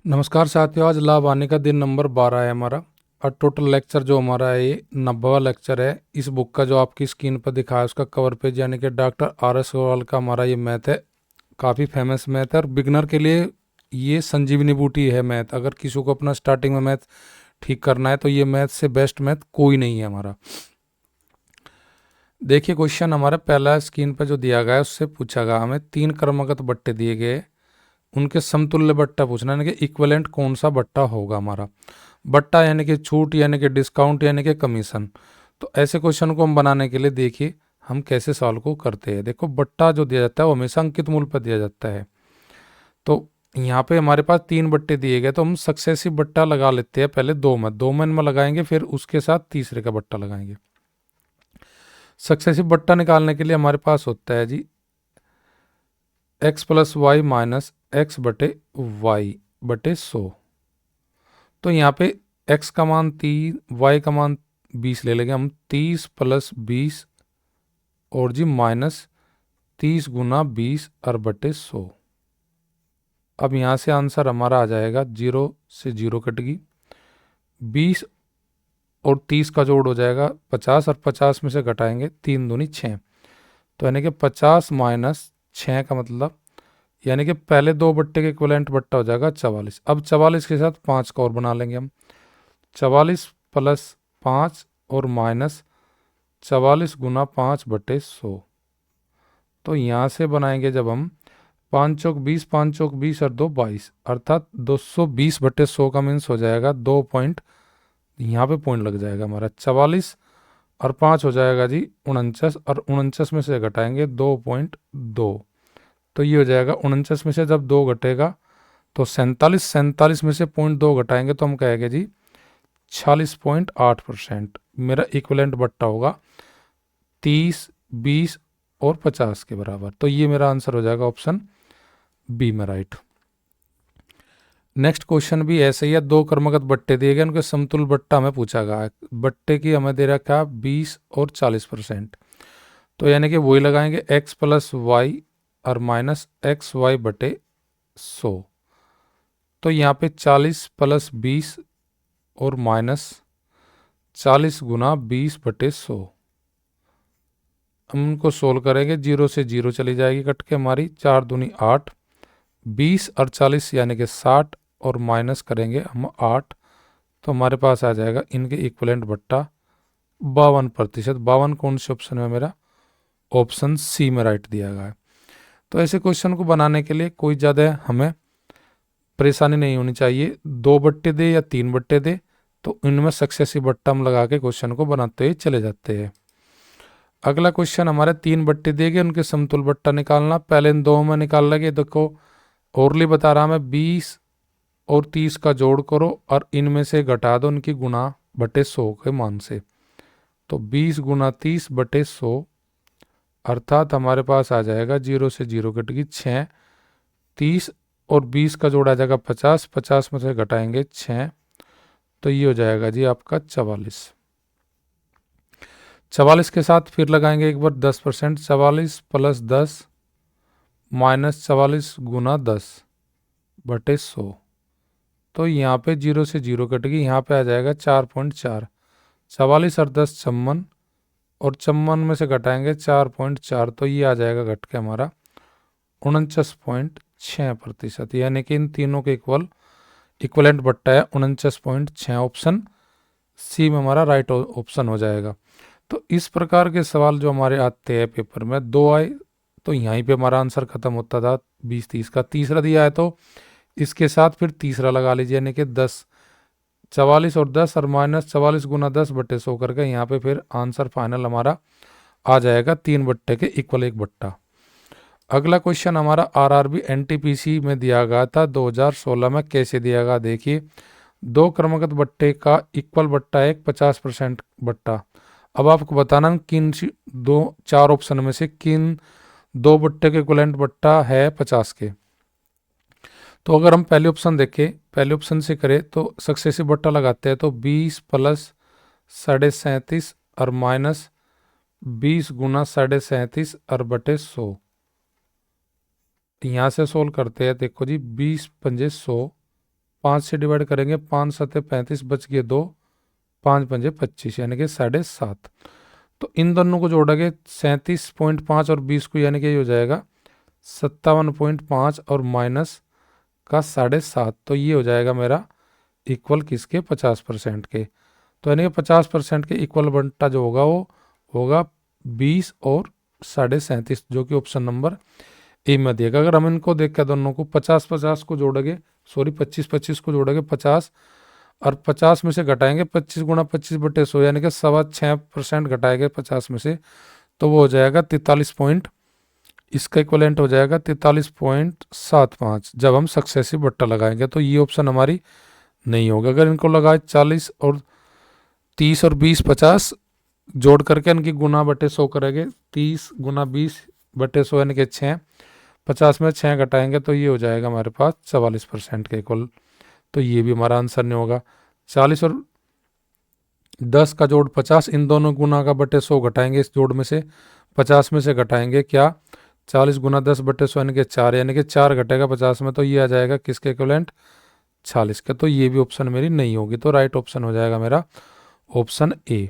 नमस्कार साथियों, आज लाभ आने का दिन नंबर 12 है हमारा। और टोटल लेक्चर जो हमारा है ये 90वां लेक्चर है। इस बुक का जो आपकी स्क्रीन पर दिखा है उसका कवर पेज यानी कि डॉक्टर RS अग्रवाल का हमारा ये मैथ है। काफ़ी फेमस मैथ है और बिगनर के लिए ये संजीवनी बूटी है मैथ। अगर किसी को अपना स्टार्टिंग में मैथ ठीक करना है तो ये मैथ से बेस्ट मैथ कोई नहीं है हमारा। देखिए क्वेश्चन हमारा पहला स्क्रीन पर जो दिया गया है उससे पूछा गया, हमें 3 क्रमागत बट्टे दिए गए, उनके समतुल्य बट्टा पूछना यानी कि इक्विवेलेंट कौन सा बट्टा होगा हमारा। बट्टा यानी कि छूट यानी कि डिस्काउंट यानी कि कमीशन। तो ऐसे क्वेश्चन को हम बनाने के लिए देखिए हम कैसे सॉल्व को करते हैं। देखो बट्टा जो दिया जाता है वो हमेशा अंकित मूल्य पर दिया जाता है। तो यहाँ पे हमारे पास 3 बट्टे दिए गए तो हम सक्सेसिव बट्टा लगा लेते हैं। पहले दो में लगाएंगे, फिर उसके साथ तीसरे का बट्टा लगाएंगे। सक्सेसिव बट्टा निकालने के लिए हमारे पास होता है जी x plus y minus x बटे वाई बटे 100। तो यहाँ पे x का मान 3, y का मान 20 ले लेंगे हम। 30 प्लस 20 और जी माइनस 30 गुना 20 और बटे 100। अब यहाँ से आंसर हमारा आ जाएगा, 0 से 0 कटेगी, 20 और 30 का जोड़ हो जाएगा 50 और 50 में से घटाएंगे 3 दूनी 6। तो यानी कि 50 माइनस 6 का मतलब यानी कि पहले 2 बट्टे के इक्विवेलेंट बट्टा हो जाएगा 44। अब 44 के साथ 5 का और बना लेंगे हम। 44 प्लस 5 और माइनस 44 गुना 5 बटे 100। तो यहाँ से बनाएंगे जब हम 5 चौक 20, 5 चौक 20 और 2 22, अर्थात 220 बटे 100 का मीन्स हो जाएगा 2 पॉइंट। यहाँ पे पॉइंट लग जाएगा हमारा। 44 और 5 हो जाएगा जी 49 और 49 में से घटाएंगे 2.2। तो ये हो जाएगा 49 में से जब 2 घटेगा तो 47 में से 0.2 घटाएंगे तो हम कहेंगे जी 46.8% मेरा इक्विवेलेंट बट्टा होगा 30, 20 और 50 के बराबर। तो ये मेरा आंसर हो जाएगा ऑप्शन बी में राइट। नेक्स्ट क्वेश्चन भी ऐसे ही है। 2 क्रमागत बट्टे दिए गए, उनके समतुल्य बट्टा हमें पूछा गया है। बट्टे की हमें दे रखा है 20 और 40%। तो यानी कि वही लगाएंगे x प्लस वाई और माइनस एक्स वाई बटे 100। तो यहाँ पे 40 प्लस 20 और माइनस 40 गुना 20 बटे 100। हम उनको सोल्व करेंगे, 0 से 0 चली जाएगी कट के हमारी, 4 दूनी 8, 20 और 40 यानी कि 60 और माइनस करेंगे हम 8। तो हमारे पास आ जाएगा इनके इक्विवेलेंट बट्टा 52%। 52 कौन से ऑप्शन में मेरा? ऑप्शन सी में राइट दिया गया है। तो ऐसे क्वेश्चन को बनाने के लिए कोई ज़्यादा हमें परेशानी नहीं होनी चाहिए। 2 बट्टे दे या 3 बट्टे दे तो इनमें सक्सेसिव बट्टा हम लगा के क्वेश्चन को बनाते ही चले जाते हैं। अगला क्वेश्चन हमारे 3 बट्टे दिए गए, उनके समतुल्य बट्टा निकालना। पहले इन 2 में निकाल लेंगे। देखो ओरली बता रहा मैं 20 और 30 का जोड़ करो और इनमें से घटा दो उनकी गुणा बटे 100 के मान से। तो 20 गुना 30 बटे 100 अर्थात हमारे पास आ जाएगा 0 से 0 कटेगी 6, 30 और 20 का जोड़ आ जाएगा 50, 50 में से घटाएंगे 6। तो ये हो जाएगा जी आपका 44। 44 के साथ फिर लगाएंगे एक बार 10%। 44 प्लस 10 माइनस 44 गुना 10 बटे 100। तो यहाँ पे 0 से 0 कटेगी, यहाँ पे आ जाएगा 4.4। 44 और 10 56 और 56 में से घटाएंगे 4.4। तो ये आ जाएगा घट के हमारा 49.6%। यानी कि इन तीनों के इक्वलेंट बट्टा है 49.6। ऑप्शन सी में हमारा राइट ऑप्शन हो जाएगा। तो इस प्रकार के सवाल जो हमारे आते हैं पेपर में, 2 आए तो यहीं पे हमारा आंसर खत्म होता था 20-30 का। तीसरा दिया है तो इसके साथ फिर तीसरा लगा लीजिए यानी कि 10, 44 और 10 और माइनस 44 गुना 10 बट्टे 100 करके यहाँ पे फिर आंसर फाइनल हमारा आ जाएगा 3 बट्टे के इक्वल 1 बट्टा। अगला क्वेश्चन हमारा आरआरबी एनटीपीसी में दिया गया था 2016 में। कैसे दिया गया देखिए, 2 क्रमागत बट्टे का इक्वल बट्टा है 50% बट्टा। अब आपको बताना किन 4 ऑप्शन में से किन 2 बट्टे के इक्वलेंट बट्टा है 50 के। तो अगर हम पहले ऑप्शन देखें, पहले ऑप्शन से करें तो सक्सेसिव बट्टा लगाते हैं तो 20 प्लस 37.5 और माइनस 20 गुना 37.5 और बटे 100। यहाँ से सोल्व करते हैं। देखो जी 20 पंजे 100 5 से डिवाइड करेंगे, 5 सत्ते 35, बच गए 2, 5 पंजे 25 यानी कि 7.5। तो इन दोनों को जोड़ोगे 37.5 और 20 को, यानी कि ये हो जाएगा 57.5 और माइनस का 7.5। तो ये हो जाएगा मेरा इक्वल किसके, 50% के। तो यानी कि 50% के इक्वल बंटा जो होगा वो होगा 20 और 37.5, जो कि ऑप्शन नंबर ए में देगा। अगर हम इनको देख के दोनों को 50-50 को जोड़ेंगे, सॉरी 25-25 को जोड़ेंगे 50, और 50 में से घटाएंगे 25 गुणा 25/100, यानी कि 6.25% घटाएंगे 50 में से, तो वो हो जाएगा 43 पॉइंट, इसका इक्वलेंट हो जाएगा 43.75 जब हम सक्सेसिव बट्टा लगाएंगे। तो ये ऑप्शन हमारी नहीं होगा। अगर इनको लगाए 40 और 30 और 20 50 जोड़ करके इनकी गुना बटे 100 करेंगे, 30 गुना 20/100 यानी कि 6, 50 में 6 घटाएंगे तो ये हो जाएगा हमारे पास 44% के इक्वल। तो ये भी हमारा आंसर नहीं होगा। 40 और 10 का जोड़ 50, इन दोनों गुना का बटे 100 घटाएंगे, इस जोड़ में से 50 में से घटाएंगे क्या, 40 गुना 10/100 यानी कि 4, यानी कि 4 घटेगा 50 में, तो ये आ जाएगा किसके इक्वलेंट, 40 का। तो ये भी ऑप्शन मेरी नहीं होगी। तो राइट ऑप्शन हो जाएगा मेरा ऑप्शन ए।